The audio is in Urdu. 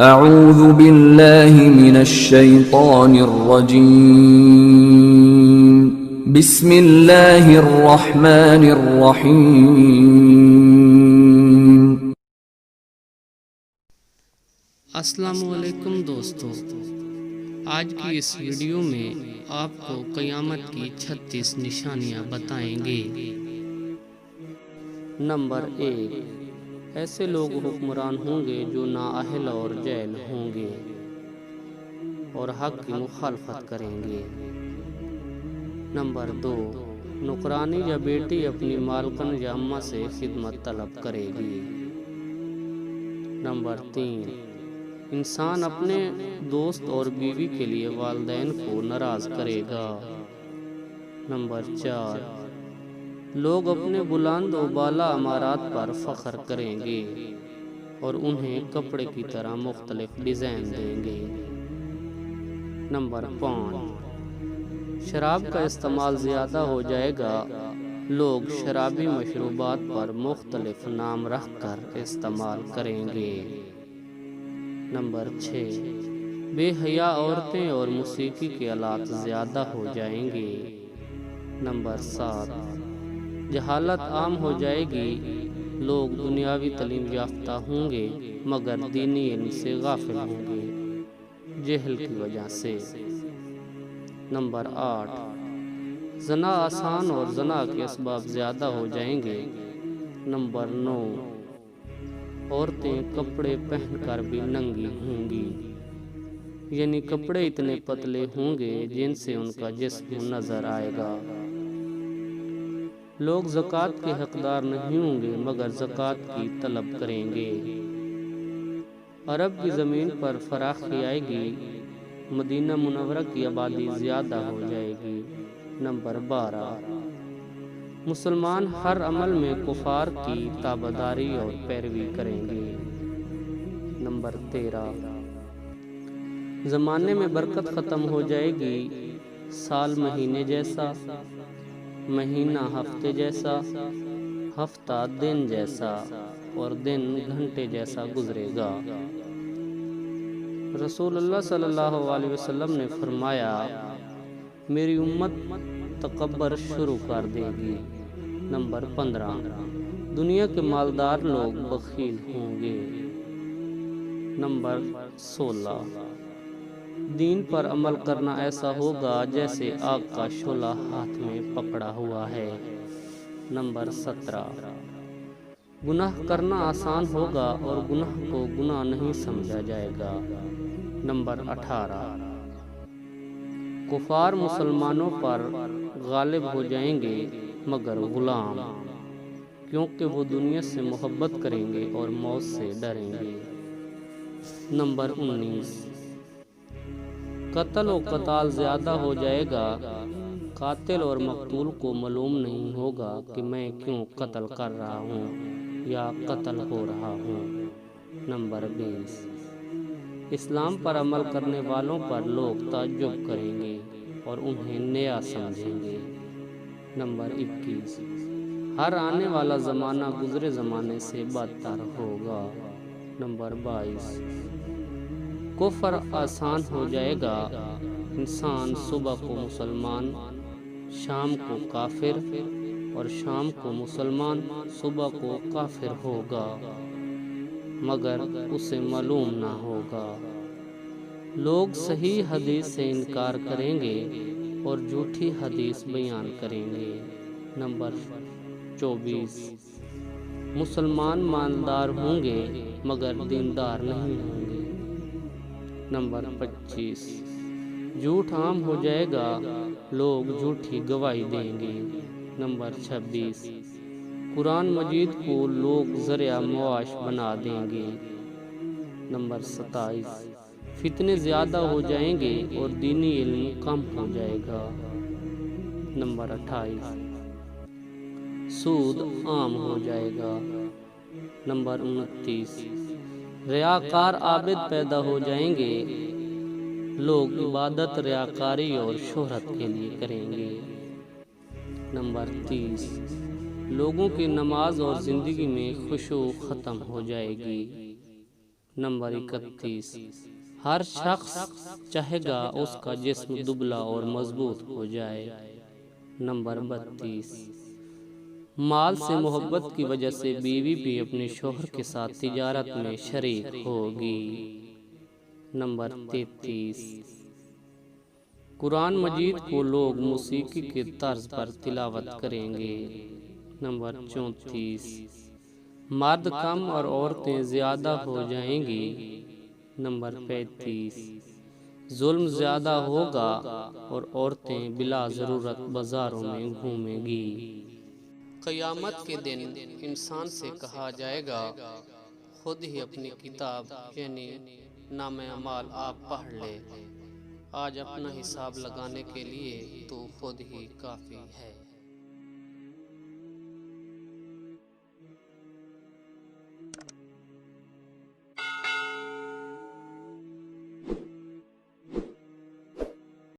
اعوذ باللہ من الشیطان الرجیم بسم اللہ الرحمن الرحیم۔ السلام علیکم دوستو، آج کی اس ویڈیو میں آپ کو قیامت کی 36 نشانیاں بتائیں گے۔ نمبر 1، ایسے لوگ حکمران ہوں گے جو نااہل اور جاہل ہوں گے اور حق کی مخالفت کریں گے۔ نمبر 2، نوکرانی یا بیٹی اپنی مالکن یا اماں سے خدمت طلب کرے گی۔ نمبر 3، انسان اپنے دوست اور بیوی کے لیے والدین کو ناراض کرے گا۔ نمبر 4، لوگ اپنے بلند و بالا عمارات پر فخر کریں گے اور انہیں کپڑے کی طرح مختلف ڈیزائن دیں گے۔ نمبر 5، شراب کا استعمال زیادہ ہو جائے گا، لوگ شرابی مشروبات پر مختلف نام رکھ کر استعمال کریں گے۔ نمبر 6، بے حیا عورتیں اور موسیقی کے آلات زیادہ ہو جائیں گے۔ نمبر 7، جہالت عام ہو جائے گی، لوگ دنیاوی تعلیم یافتہ ہوں گے مگر دینی علم سے غافل ہوں گے جہل کی وجہ سے۔ نمبر 8، زنا آسان اور زنا کے اسباب زیادہ ہو جائیں گے۔ نمبر 9، عورتیں کپڑے پہن کر بھی ننگی ہوں گی، یعنی کپڑے اتنے پتلے ہوں گے جن سے ان کا جسم نظر آئے گا۔ لوگ زکوٰۃ کے حقدار نہیں ہوں گے مگر زکوٰۃ کی طلب کریں گے۔ عرب کی زمین پر فراخی آئے گی، مدینہ منورہ کی آبادی زیادہ ہو جائے گی۔ نمبر 12، مسلمان ہر عمل میں کفار کی تابعداری اور پیروی کریں گے۔ نمبر 13، زمانے میں برکت ختم ہو جائے گی، سال مہینے جیسا، مہینہ ہفتے جیسا، ہفتہ دن جیسا اور دن گھنٹے جیسا گزرے گا۔ رسول اللہ صلی اللہ علیہ وسلم نے فرمایا، میری امت تکبر شروع کر دے گی۔ نمبر 15، دنیا کے مالدار لوگ بخیل ہوں گے۔ نمبر 16، دین پر عمل کرنا ایسا ہوگا جیسے آگ کا شعلہ ہاتھ میں پکڑا ہوا ہے۔ نمبر 17، گناہ کرنا آسان ہوگا اور گناہ کو گناہ نہیں سمجھا جائے گا۔ نمبر 18، کفار مسلمانوں پر غالب ہو جائیں گے مگر غلام، کیونکہ وہ دنیا سے محبت کریں گے اور موت سے ڈریں گے۔ نمبر 19، قتل و قتال زیادہ ہو جائے گا، قاتل اور مقتول کو معلوم نہیں ہوگا کہ میں کیوں قتل کر رہا ہوں یا قتل ہو رہا ہوں۔ نمبر 20، اسلام پر عمل کرنے والوں پر لوگ تعجب کریں گے اور انہیں نیا سمجھیں گے۔ نمبر 21، ہر آنے والا زمانہ گزرے زمانے سے بدتر ہوگا۔ نمبر 22، کفر آسان ہو جائے گا، انسان صبح کو مسلمان، شام کو کافر اور شام کو مسلمان، صبح کو کافر ہوگا مگر اسے معلوم نہ ہوگا۔ لوگ صحیح حدیث سے انکار کریں گے اور جھوٹی حدیث بیان کریں گے۔ نمبر 24، مسلمان مالدار ہوں گے مگر دیندار نہیں ہوں گے۔ نمبر 25، جھوٹ عام ہو جائے گا، لوگ جھوٹی گواہی دیں گے۔ نمبر 26، قرآن مجید کو لوگ ذریعہ معاش بنا دیں گے۔ نمبر 27، فتنے زیادہ ہو جائیں گے اور دینی علم کم ہو جائے گا۔ نمبر 28، سود عام ہو جائے گا۔ نمبر 29، ریاکار عابد پیدا ہو جائیں گے، لوگ عبادت ریاکاری اور شہرت کے لیے کریں گے۔ نمبر 30، لوگوں کی نماز اور زندگی میں خشوع ختم ہو جائے گی۔ نمبر 31، ہر شخص چاہے گا اس کا جسم دبلا اور مضبوط ہو جائے۔ نمبر 32، مال سے محبت کی وجہ سے بیوی بھی اپنے شوہر کے ساتھ تجارت میں شریک ہوگی۔ نمبر 33، قرآن مجید کو لوگ موسیقی کے طرز پر تلاوت کریں گے۔ نمبر 34، مرد کم اور عورتیں زیادہ ہو جائیں گی۔ نمبر 35، ظلم زیادہ ہوگا اور عورتیں بلا ضرورت بازاروں میں گھومیں گی۔ قیامت کے دن انسان سے کہا جائے گا خود ہی اپنی کتاب یعنی نامہ اعمال آپ پڑھ لے، آج اپنا حساب لگانے کے لیے تو خود ہی کافی ہے۔